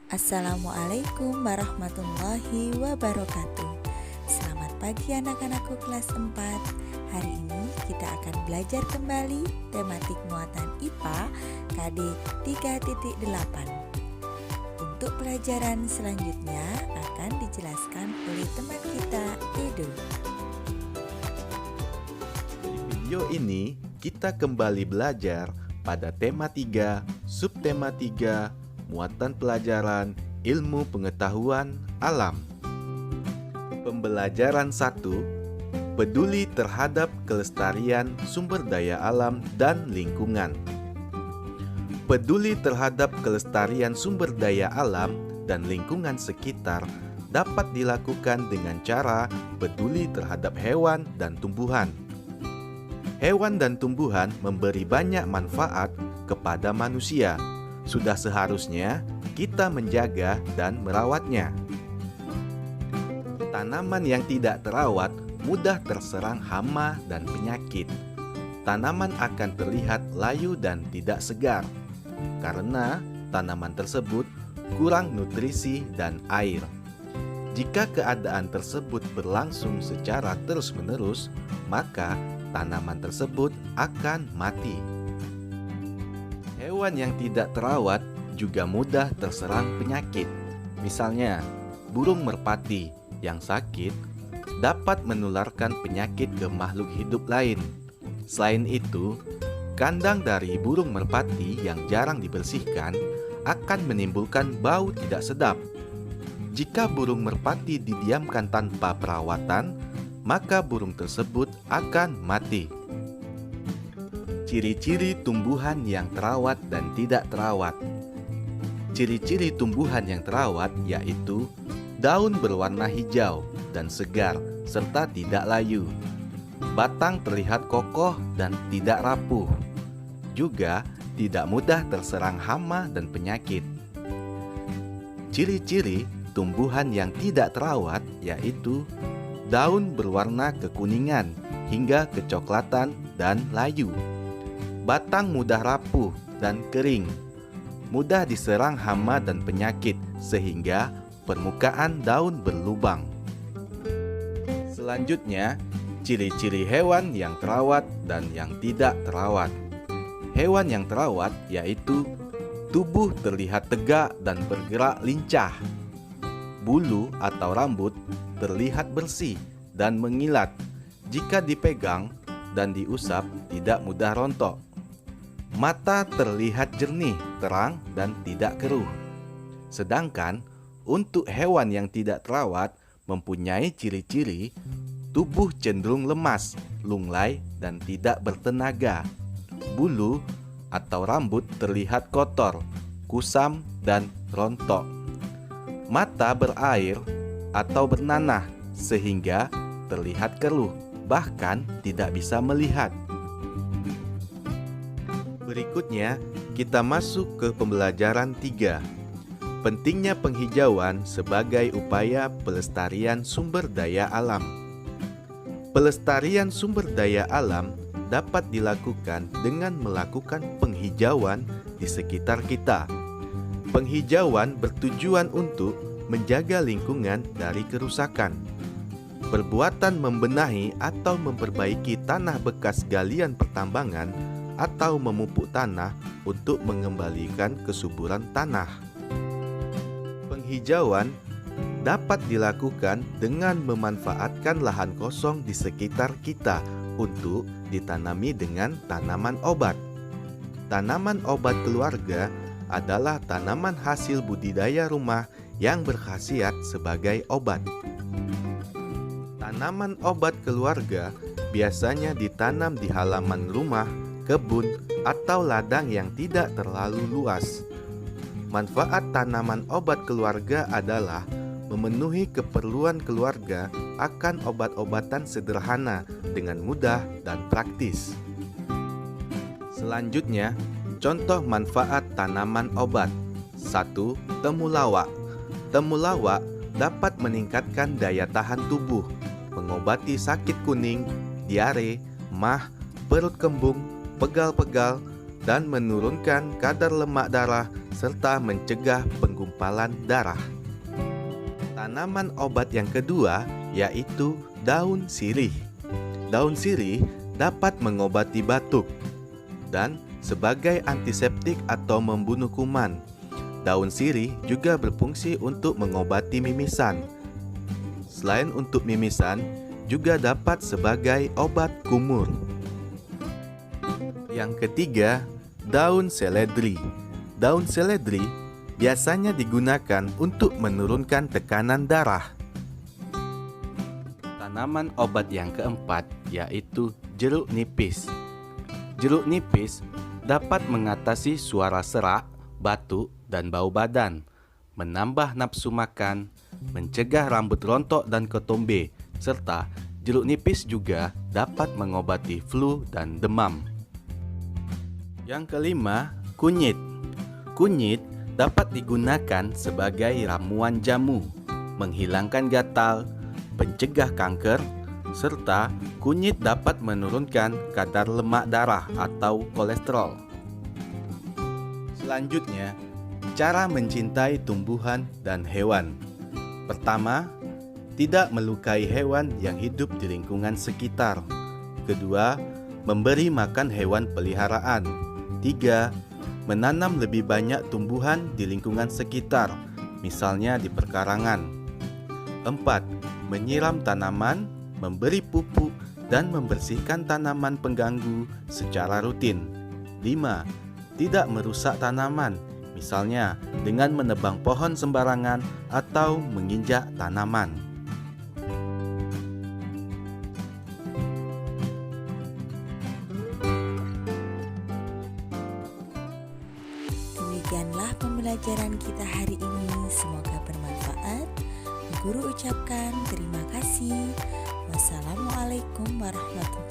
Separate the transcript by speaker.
Speaker 1: Assalamualaikum warahmatullahi wabarakatuh. Selamat pagi anak-anakku kelas 4. Hari ini kita akan belajar kembali tematik muatan IPA KD 3.8. Untuk pelajaran selanjutnya akan dijelaskan oleh teman kita, Edo.
Speaker 2: Di video ini kita kembali belajar pada tema 3, subtema 3, muatan pelajaran ilmu pengetahuan alam. Pembelajaran 1, peduli terhadap kelestarian sumber daya alam dan lingkungan. Peduli terhadap kelestarian sumber daya alam dan lingkungan sekitar dapat dilakukan dengan cara peduli terhadap hewan dan tumbuhan. Hewan dan tumbuhan memberi banyak manfaat kepada manusia. Sudah seharusnya kita menjaga dan merawatnya. Tanaman yang tidak terawat mudah terserang hama dan penyakit. Tanaman akan terlihat layu dan tidak segar karena tanaman tersebut kurang nutrisi dan air. Jika keadaan tersebut berlangsung secara terus-menerus, maka tanaman tersebut akan mati. Hewan yang tidak terawat juga mudah terserang penyakit. Misalnya, burung merpati yang sakit dapat menularkan penyakit ke makhluk hidup lain. Selain itu, kandang dari burung merpati yang jarang dibersihkan akan menimbulkan bau tidak sedap. Jika burung merpati didiamkan tanpa perawatan, maka burung tersebut akan mati. Ciri-ciri tumbuhan yang terawat dan tidak terawat. Ciri-ciri tumbuhan yang terawat yaitu daun berwarna hijau dan segar serta tidak layu. Batang terlihat kokoh dan tidak rapuh. Juga tidak mudah terserang hama dan penyakit. Ciri-ciri tumbuhan yang tidak terawat yaitu daun berwarna kekuningan hingga kecoklatan dan layu. Batang mudah rapuh dan kering. Mudah diserang hama dan penyakit sehingga permukaan daun berlubang. Selanjutnya, ciri-ciri hewan yang terawat dan yang tidak terawat. Hewan yang terawat yaitu tubuh terlihat tegak dan bergerak lincah. Bulu atau rambut terlihat bersih dan mengilat. Jika dipegang dan diusap tidak mudah rontok. Mata terlihat jernih, terang, dan tidak keruh. Sedangkan untuk hewan yang tidak terawat mempunyai ciri-ciri tubuh cenderung lemas, lunglai, dan tidak bertenaga. Bulu atau rambut terlihat kotor, kusam, dan rontok. Mata berair atau bernanah sehingga terlihat keruh, bahkan tidak bisa melihat. Berikutnya, kita masuk ke pembelajaran 3. Pentingnya penghijauan sebagai upaya pelestarian sumber daya alam. Pelestarian sumber daya alam dapat dilakukan dengan melakukan penghijauan di sekitar kita. Penghijauan bertujuan untuk menjaga lingkungan dari kerusakan. Perbuatan membenahi atau memperbaiki tanah bekas galian pertambangan atau memupuk tanah untuk mengembalikan kesuburan tanah. Penghijauan dapat dilakukan dengan memanfaatkan lahan kosong di sekitar kita untuk ditanami dengan tanaman obat. Tanaman obat keluarga adalah tanaman hasil budidaya rumah yang berkhasiat sebagai obat. Tanaman obat keluarga biasanya ditanam di halaman rumah, kebun, atau ladang yang tidak terlalu luas. Manfaat tanaman obat keluarga adalah memenuhi keperluan keluarga akan obat-obatan sederhana dengan mudah dan praktis. Selanjutnya, contoh manfaat tanaman obat. 1. Temulawak. Temulawak dapat meningkatkan daya tahan tubuh, mengobati sakit kuning, diare, mah, perut kembung, pegal-pegal, dan menurunkan kadar lemak darah serta mencegah pengumpulan penggumpalan darah. Tanaman obat yang kedua yaitu daun sirih. Daun sirih dapat mengobati batuk dan sebagai antiseptik atau membunuh kuman. Daun sirih juga berfungsi untuk mengobati mimisan. Selain untuk mimisan, juga dapat sebagai obat kumur. Yang ketiga, daun seledri. Daun seledri biasanya digunakan untuk menurunkan tekanan darah. Tanaman obat yang keempat yaitu jeruk nipis. Jeruk nipis dapat mengatasi suara serak, batuk, dan bau badan, menambah nafsu makan, mencegah rambut rontok dan ketombe, serta jeruk nipis juga dapat mengobati flu dan demam. Yang kelima, kunyit. Kunyit dapat digunakan sebagai ramuan jamu, menghilangkan gatal, pencegah kanker, serta kunyit dapat menurunkan kadar lemak darah atau kolesterol. Selanjutnya, cara mencintai tumbuhan dan hewan. Pertama, tidak melukai hewan yang hidup di lingkungan sekitar. Kedua, memberi makan hewan peliharaan. Tiga, menanam lebih banyak tumbuhan di lingkungan sekitar, misalnya di perkarangan. 4. Menyiram tanaman, memberi pupuk, dan membersihkan tanaman pengganggu secara rutin. 5. Tidak merusak tanaman, misalnya dengan menebang pohon sembarangan atau menginjak tanaman.
Speaker 1: Demikianlah pembelajaran kita hari ini. Semoga bermanfaat. Guru ucapkan terima kasih. Wassalamualaikum warahmatullahi wabarakatuh.